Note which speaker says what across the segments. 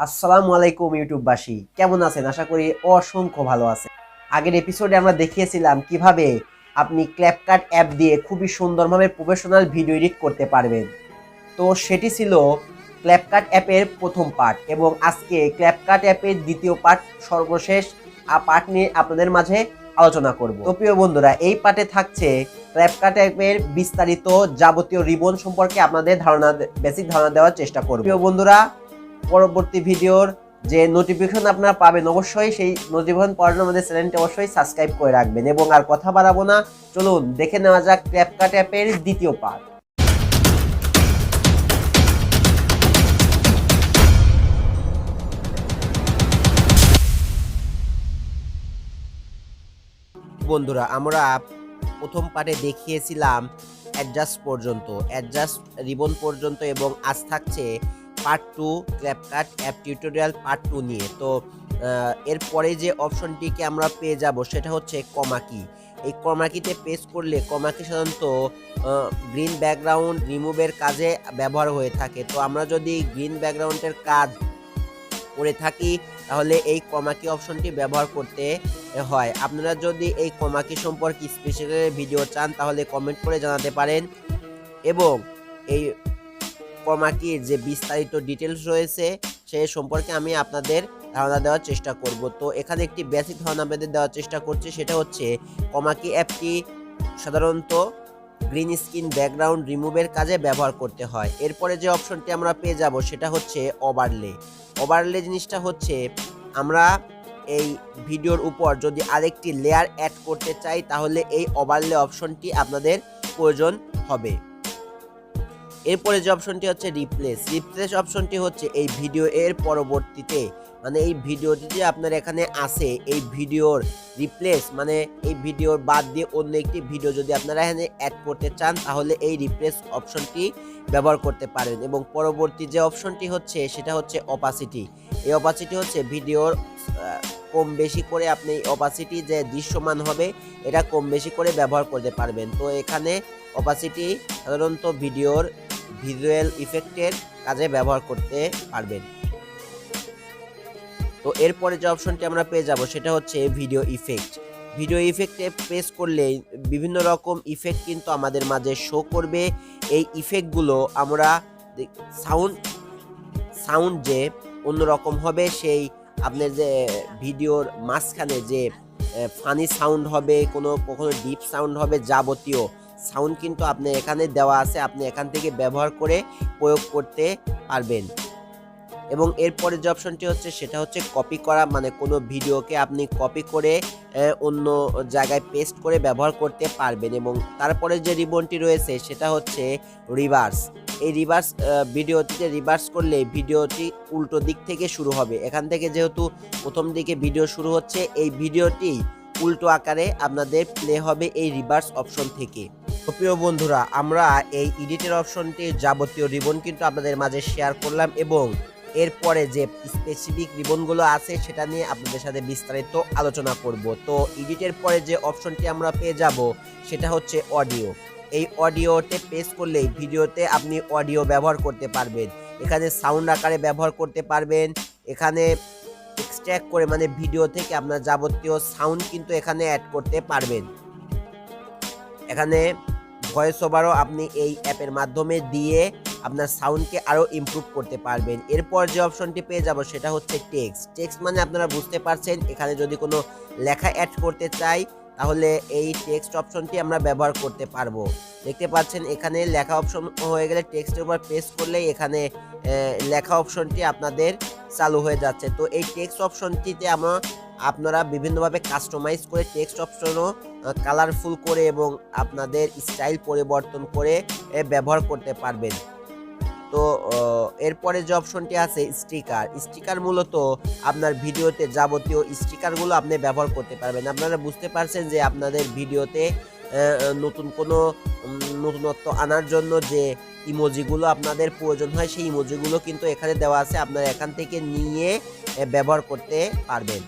Speaker 1: আসসালামু আলাইকুম ইউটিউববাসী, কেমন আছেন? আশা করি অসংখ্য ভালো আছেন। আগের এপিসোডে আমরা দেখিয়েছিলাম কিভাবে আপনি ক্যাপকাট অ্যাপ দিয়ে খুবই সুন্দরভাবে প্রফেশনাল ভিডিও এডিট করতে পারবেন। তো সেটি ছিল ক্যাপকাট অ্যাপের প্রথম পার্ট, এবং আজকে ক্যাপকাট অ্যাপের দ্বিতীয় পার্ট, সর্বশেষ পার্ট নিয়ে আপনাদের মাঝে আলোচনা করব। তো প্রিয় বন্ধুরা, এই পার্টে থাকছে ক্যাপকাট অ্যাপের বিস্তারিত যাবতীয় রিবন সম্পর্কে আপনাদের বেসিক ধারণা দেওয়ার চেষ্টা করব। প্রিয় বন্ধুরা, পরবর্তী ভিডিওর যে নোটিফিকেশন আপনারা পাবেন, অবশ্যই সেই নোটিফিকেশন পাওয়ার জন্য আমাদের চ্যানেলটি অবশ্যই সাবস্ক্রাইব করে রাখবেন। এবং আর কথা বাড়াবো না, চলুন দেখে নেওয়া যাক ক্যাপকাট অ্যাপের দ্বিতীয় পার্ট। বন্ধুরা, আমরা প্রথম পার্টে দেখিয়েছিলাম অ্যাডজাস্ট রিবন পর্যন্ত, এবং আজ থাকছে part 2 CapCut app tutorial part 2 নিয়ে। তো এরপরে যে অপশনটিকে আমরা পেয়ে যাব সেটা হচ্ছে কমা কি। এই কমা কিতে প্রেস করলে, কমা কি সাধারণত গ্রিন ব্যাকগ্রাউন্ড রিমুভের কাজে ব্যবহার হয়ে থাকে। তো আমরা যদি গ্রিন ব্যাকগ্রাউন্ডের কাজ করে থাকি তাহলে এই কমা কি অপশনটি ব্যবহার করতে হয়। আপনারা যদি এই কমা কি সম্পর্কে স্পেশাল ভিডিও চান তাহলে কমেন্ট করে জানাতে পারেন, এবং এই কমা কির যে বিস্তারিত ডিটেলস রয়েছে সে সম্পর্কে আমি আপনাদের ধারণা দেওয়ার চেষ্টা করব। তো এখানে একটি বেসিক ধারণা আপনাদের দেওয়ার চেষ্টা করছি, সেটা হচ্ছে কমা কি অ্যাপটি সাধারণত গ্রিন স্ক্রিন ব্যাকগ্রাউন্ড রিমুভের কাজে ব্যবহার করতে হয়। এরপরে যে অপশনটি আমরা পেয়ে যাব সেটা হচ্ছে ওভারলে জিনিসটা হচ্ছে আমরা এই ভিডিওর উপর যদি আরেকটি লেয়ার অ্যাড করতে চাই তাহলে এই ওভারলে অপশনটি আপনাদের প্রয়োজন হবে। এরপরে যে অপশনটি হচ্ছে রিপ্লেস অপশনটি হচ্ছে এই ভিডিও এর পরবর্তীতে, মানে এই ভিডিওটি যে আপনার এখানে আছে এই ভিডিওর রিপ্লেস, মানে এই ভিডিওর বাদ দিয়ে অন্য একটি ভিডিও যদি আপনারা এখানে অ্যাড করতে চান তাহলে এই রিপ্লেস অপশনটি ব্যবহার করতে পারেন। এবং পরবর্তী যে অপশনটি হচ্ছে সেটা হচ্ছে অপাসিটি। এই অপাসিটি হচ্ছে ভিডিওর কম বেশি করে আপনি অপাসিটি যে দৃশ্যমান হবে এটা কম বেশি করে ব্যবহার করতে পারবেন। তো এখানে অপাসিটি সাধারণত ভিডিওর ভিজুয়াল ইফেক্টের কাজে ব্যবহার করতে পারবেন। তো এরপরে যে অপশনটি আমরা পেয়ে যাব সেটা হচ্ছে ভিডিও ইফেক্টে প্রেস করলে বিভিন্ন রকম ইফেক্ট কিন্তু আমাদের মাঝে শো করবে। এই ইফেক্টগুলো আমরা সাউন্ড যে অন্যরকম হবে, সেই আপনার যে ভিডিওর মাঝখানে যে ফানি সাউন্ড হবে, কখনো ডিপ সাউন্ড হবে, যাবতীয় সাউন্ড কিন্তু আপনি এখানে দেওয়া আছে, আপনি এখান থেকে ব্যবহার করে প্রয়োগ করতে পারবেন। এবং এরপরে যে অপশনটি হচ্ছে সেটা হচ্ছে কপি করা, মানে কোনো ভিডিওকে আপনি কপি করে অন্য জায়গায় পেস্ট করে ব্যবহার করতে পারবেন। এবং তারপরে যে রিবনটি রয়েছে সেটা হচ্ছে রিভার্স। এই ভিডিওটিতে রিভার্স করলে ভিডিওটি উল্টো দিক থেকে শুরু হবে। এখান থেকে যেহেতু প্রথম দিকে ভিডিও শুরু হচ্ছে, এই ভিডিওটি উল্টো আকারে আপনাদের প্লে হবে এই রিভার্স অপশন থেকে। তো প্রিয় বন্ধুরা, আমরা এই এডিটের অপশনটির যাবতীয় রিবন কিন্তু আপনাদের মাঝে শেয়ার করলাম, এবং এরপরে যে স্পেসিফিক রিবনগুলো আছে সেটা নিয়ে আপনাদের সাথে বিস্তারিত আলোচনা করব। তো এডিটের পরে যে অপশনটি আমরা পেয়ে যাব সেটা হচ্ছে অডিও। এই অডিওতে প্রেস করলেই ভিডিওতে আপনি অডিও ব্যবহার করতে পারবেন। এখানে সাউন্ড আকারে ব্যবহার করতে পারবেন, এখানে এক্সট্র্যাক্ট করে মানে ভিডিও থেকে আপনার যাবতীয় সাউন্ড কিন্তু এখানে অ্যাড করতে পারবেন। এখানে ভয়েস ওভারও আপনি এই অ্যাপের মাধ্যমে দিয়ে আপনার সাউন্ডকে আরও ইমপ্রুভ করতে পারবেন। এরপর যে অপশনটি পেয়ে যাব সেটা হচ্ছে টেক্সট মানে আপনারা বুঝতে পারছেন, এখানে যদি কোনো লেখা অ্যাড করতে চাই তাহলে এই টেক্সট অপশনটি আমরা ব্যবহার করতে পারবো। দেখতে পাচ্ছেন এখানে লেখা অপশন হয়ে গেলে টেক্সটের উপর প্রেস করলেই এখানে লেখা অপশনটি আপনাদের চালু হয়ে যাচ্ছে। তো এই টেক্সট অপশনটিতে আপনারা বিভিন্নভাবে কাস্টমাইজ করে টেক্সট অপশনও কালারফুল করে এবং আপনাদের স্টাইল পরিবর্তন করে ব্যবহার করতে পারবেন। তো এরপরে যে অপশনটি আছে স্টিকার মূলত আপনার ভিডিওতে যাবতীয় স্টিকারগুলো আপনি ব্যবহার করতে পারবেন। আপনারা বুঝতে পারছেন যে আপনাদের ভিডিওতে নতুনত্ব আনার জন্য যে ইমোজিগুলো আপনাদের প্রয়োজন হয় সেই ইমোজিগুলো কিন্তু এখানে দেওয়া আছে, আপনারা এখান থেকে নিয়ে ব্যবহার করতে পারবেন।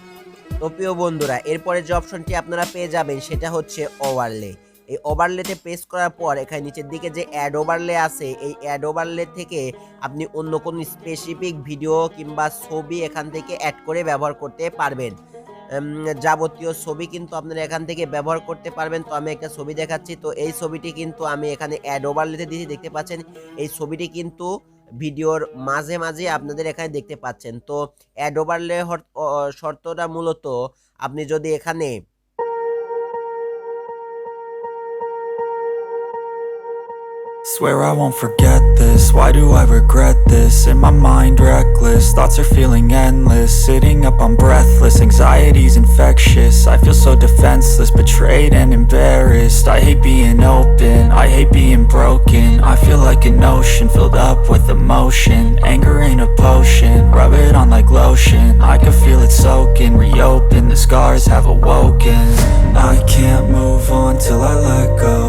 Speaker 1: তো প্রিয় বন্ধুরা, এরপরে যে অপশনটি আপনারা পেয়ে যাবেন সেটা হচ্ছে ওভারলে। এই ওভারলেতে প্রেস করার পর এখানে নিচের দিকে যে অ্যাড ওভারলে আছে, এই অ্যাড ওভারলে থেকে আপনি অন্য কোনো স্পেসিফিক ভিডিও কিংবা ছবি এখান থেকে অ্যাড করে ব্যবহার করতে পারবেন। যাবতীয় ছবি কিন্তু আপনারা এখান থেকে ব্যবহার করতে পারবেন। তো আমি একটা ছবি দেখাচ্ছি। তো এই ছবিটি কিন্তু আমি এখানে অ্যাড ওভারলেতে দিয়েছি, দেখতে পাচ্ছেন। এই ছবিটি কিন্তু ভিডিওর মাঝে মাঝে আপনাদের এখানে দেখতে পাচ্ছেন। তো অ্যাড ওভারলে শর্তটা মূলত আপনি যদি এখানে
Speaker 2: Swear I won't forget this, why do I regret this? In my mind reckless, thoughts are feeling endless. Sitting up I'm breathless, anxiety's infectious. I feel so defenseless, betrayed and embarrassed. I hate being open, I hate being broken. I feel like an ocean filled up with emotion. Anger ain't a potion, rub it on like lotion. I can feel it soaking, reopen, the scars have awoken. I can't move on till I let go.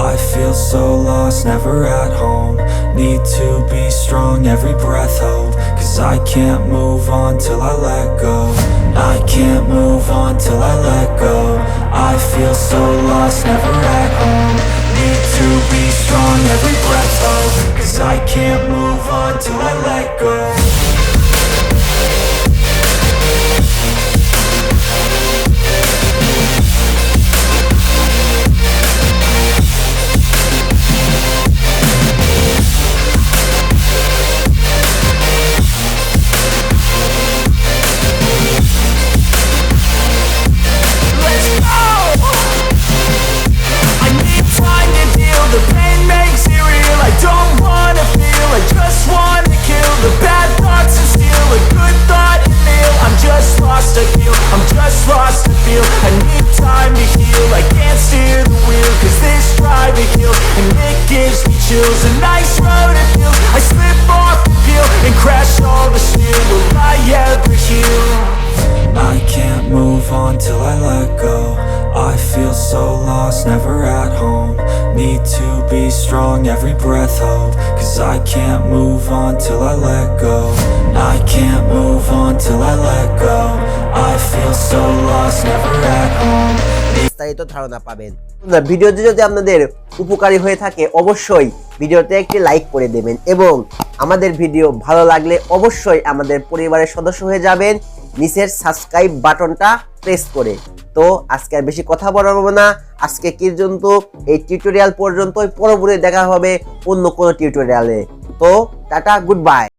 Speaker 2: I feel so lost, never at home. Need to be strong, every breath hold. Cause I can't move on till I let go. I can't move on till I let go. I feel so lost, never at home. Need to be strong, every breath hold. Cause I can't move on till I let go. The pain makes it real, I don't wanna feel, I just wanna kill the bad thoughts and steal a good thought and feel. I'm just lost to feel, I'm just lost to feel. I need time to heal, I can't steer the wheel. Cause this drive it kills, and it gives me chills. A nice road to feel, I slip off the peel and crash all the steel. Will I ever heal? I can't move on till I let go. I feel so lost, never at home. Need to be strong, every breath hold. Cause I can't move on till I let go. I can't move on till I let go. I feel so lost, never at home.
Speaker 1: বিস্তারিত ধারণা পাবেন। ভিডিওটি যদি আপনাদের উপকারী হয়ে থাকে অবশ্যই ভিডিওতে একটি লাইক করে দেবেন এবং আমাদের ভিডিও ভালো লাগলে অবশ্যই আমাদের পরিবারের সদস্য হয়ে যাবেন নিচের সাবস্ক্রাইব বাটনটা প্রেস করে। তো আজকে আর বেশি কথা বলবো না, আজকে পর্যন্ত এই টিউটোরিয়াল পর্যন্তই। পরবর্তী দেখা হবে অন্য কোনো টিউটোরিয়ালে। তো টাটা, গুড বাই।